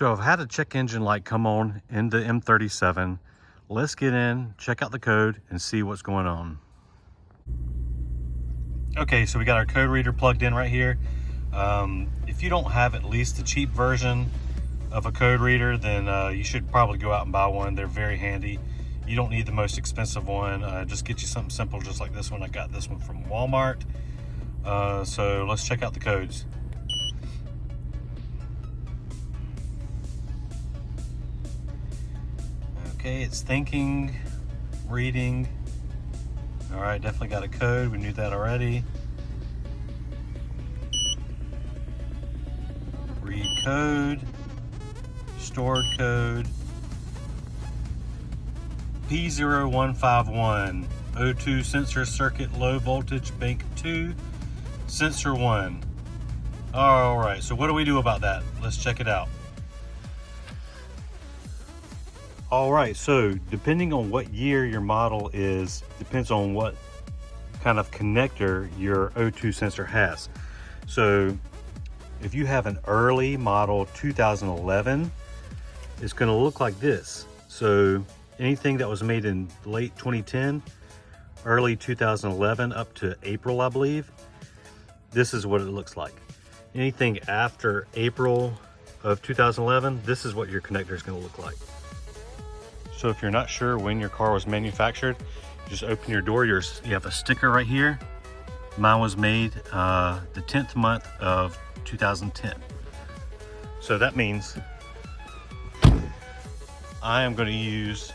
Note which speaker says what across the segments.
Speaker 1: So I've had a check engine light come on in the M37. Let's get in, check out the code, and see what's going on. Okay, so we got our code reader plugged in right here. If you don't have at least the cheap version of a code reader, then you should probably go out and buy one. They're very handy. You don't need the most expensive one. Just get you something simple just like this one. I got this one from Walmart. So let's check out the codes. Okay, it's thinking, reading. All right, definitely got a code. We knew that already. Read code, stored code. P0151 O2 sensor circuit, low voltage, bank 2, sensor 1. All right, so what do we do about that? Let's check it out. All right, so depending on what year your model is, depends on what kind of connector your O2 sensor has. So if you have an early model 2011, it's gonna look like this. So anything that was made in late 2010, early 2011 up to April, I believe, this is what it looks like. Anything after April of 2011, this is what your connector is gonna look like. So if you're not sure when your car was manufactured, just open your door. You have a sticker right here. Mine was made the 10th month of 2010. So that means I am going to use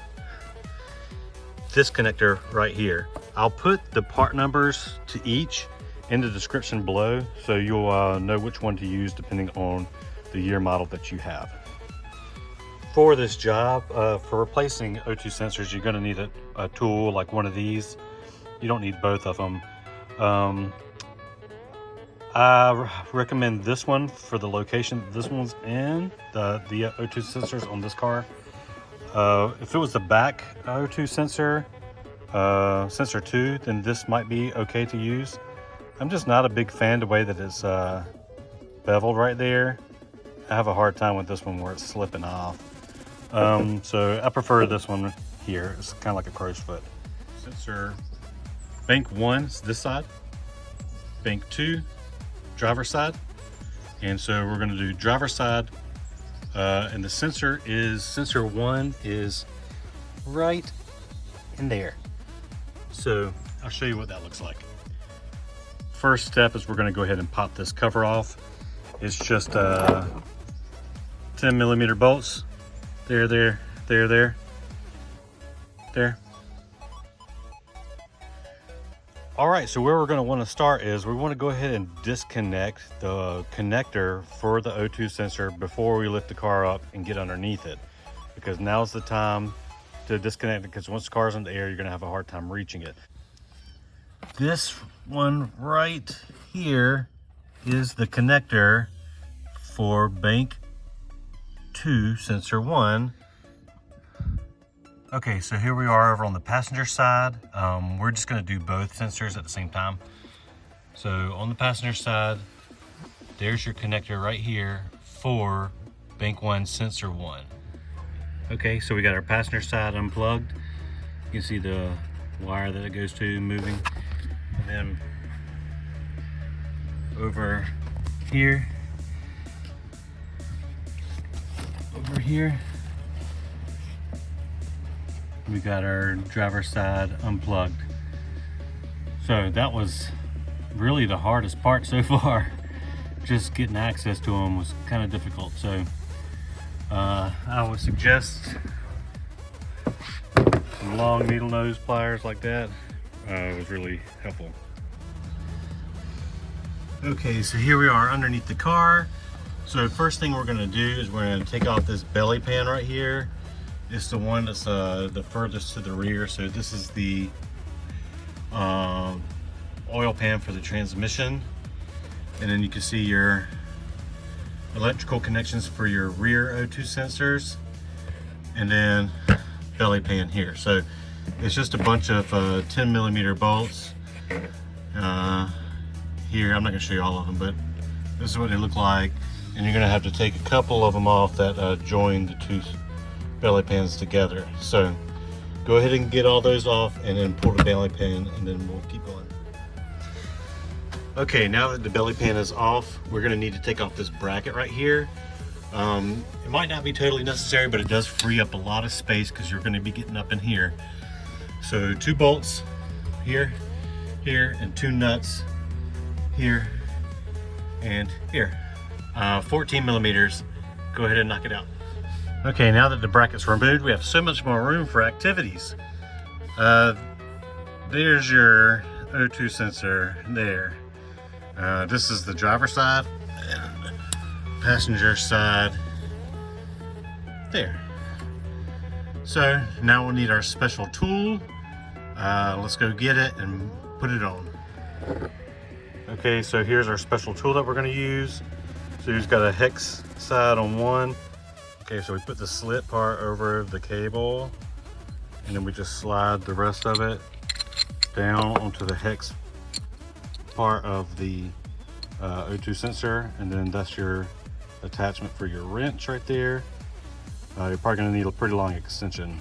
Speaker 1: this connector right here. I'll put the part numbers to each in the description below, so you'll know which one to use depending on the year model that you have. For this job, for replacing O2 sensors, you're going to need a tool like one of these. You don't need both of them. I recommend this one for the location this one's in, the O2 sensors on this car. If it was the back O2 sensor, sensor 2, then this might be okay to use. I'm just not a big fan the way that it's beveled right there. I have a hard time with this one where it's slipping off. So I prefer this one here. It's kind of like a crow's foot. Sensor bank 1 is this side, bank 2 driver side, and so we're going to do driver side, and the sensor 1 is right in there. So I'll show you what that looks like. First step is we're going to go ahead and pop this cover off. It's just 10mm bolts. There. All right, so where we're going to want to start is we want to go ahead and disconnect the connector for the O2 sensor before we lift the car up and get underneath it, because now's the time to disconnect it, because once the car's in the air, you're going to have a hard time reaching it. This one right here is the connector for bank 2 sensor 1. Okay, so here we are over on the passenger side. We're just going to do both sensors at the same time. So on the passenger side, there's your connector right here for bank 1 sensor 1. Okay, so we got our passenger side unplugged. You can see the wire that it goes to moving. And then over here, we got our driver's side unplugged. So that was really the hardest part so far. Just getting access to them was kind of difficult. So I would suggest some long needle nose pliers like that. It was really helpful. Okay, so here we are underneath the car. So first thing we're going to do is we're going to take off this belly pan right here. It's the one that's the furthest to the rear. So this is the oil pan for the transmission. And then you can see your electrical connections for your rear O2 sensors. And then belly pan here. So it's just a bunch of 10mm bolts. Here, I'm not going to show you all of them, but this is what they look like. and you're gonna have to take a couple of them off that join the two belly pans together. So go ahead and get all those off and then pull the belly pan, and then we'll keep going. Okay, now that the belly pan is off, we're gonna need to take off this bracket right here. It might not be totally necessary, but it does free up a lot of space because you're gonna be getting up in here. So 2 bolts here, here, and 2 nuts here and here. 14 millimeters. Go ahead and knock it out. Okay, now that the bracket's removed, we have so much more room for activities. There's your O2 sensor there. This is the driver's side, and passenger side there. So now we'll need our special tool. Let's go get it and put it on. Okay, so here's our special tool that we're going to use. So he's got a hex side on one. Okay, so we put the slit part over the cable, and then we just slide the rest of it down onto the hex part of the O2 sensor, and then that's your attachment for your wrench right there. You're probably going to need a pretty long extension.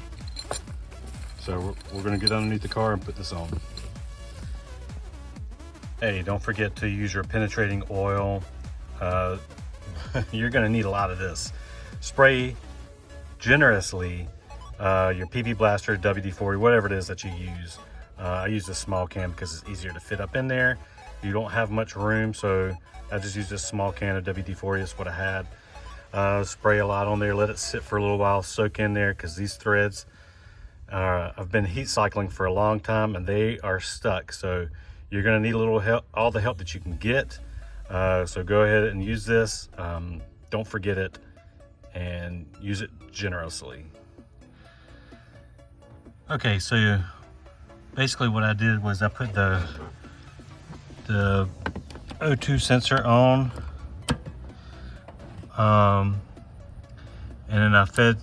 Speaker 1: So we're going to get underneath the car and put this on. Hey, don't forget to use your penetrating oil. You're going to need a lot of this. Spray generously your PB Blaster, WD-40, whatever it is that you use. I use this small can because it's easier to fit up in there. You don't have much room, so I just used this small can of WD-40. That's what I had. Spray a lot on there, let it sit for a little while, soak in there, because these threads, I've been heat cycling for a long time and they are stuck. So you're going to need a little help, all the help that you can get. So go ahead and use this. Don't forget it, and use it generously. Okay, so basically what I did was I put the O2 sensor on, and then I fed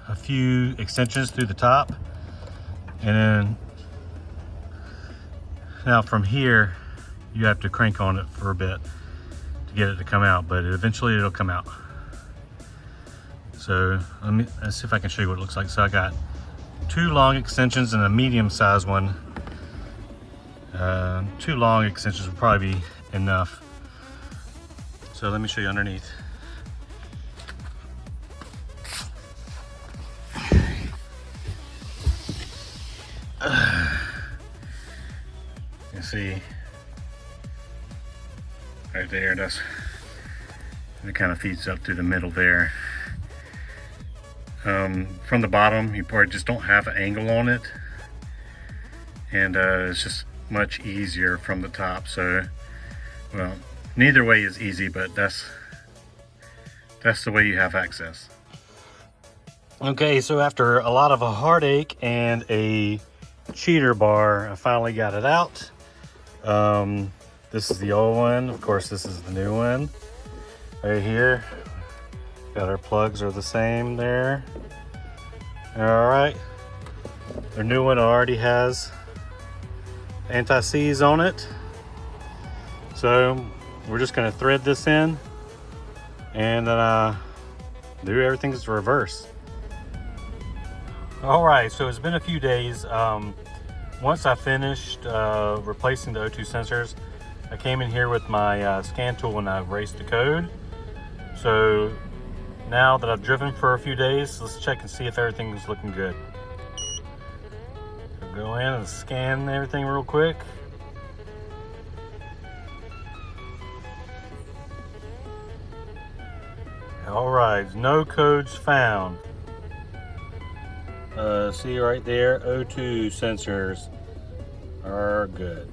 Speaker 1: a few extensions through the top, and then now from here you have to crank on it for a bit to get it to come out, but eventually it'll come out. So let's see if I can show you what it looks like. So I got 2 long extensions and a medium sized one. 2 long extensions would probably be enough. So let me show you underneath. You see right there, it kind of feeds up through the middle there. From the bottom, you probably just don't have an angle on it, and it's just much easier from the top. So, well, neither way is easy, but that's the way you have access. Okay, so after a lot of a heartache and a cheater bar, I finally got it out. This is the old one. Of course, this is the new one right here. Got our plugs are the same there. All right, the new one already has anti-seize on it. So we're just gonna thread this in and then do everything in reverse. All right, so it's been a few days. Once I finished replacing the O2 sensors, I came in here with my scan tool and I erased the code. So now that I've driven for a few days, let's check and see if everything is looking good. So go in and scan everything real quick. All right, no codes found. See right there, O2 sensors are good.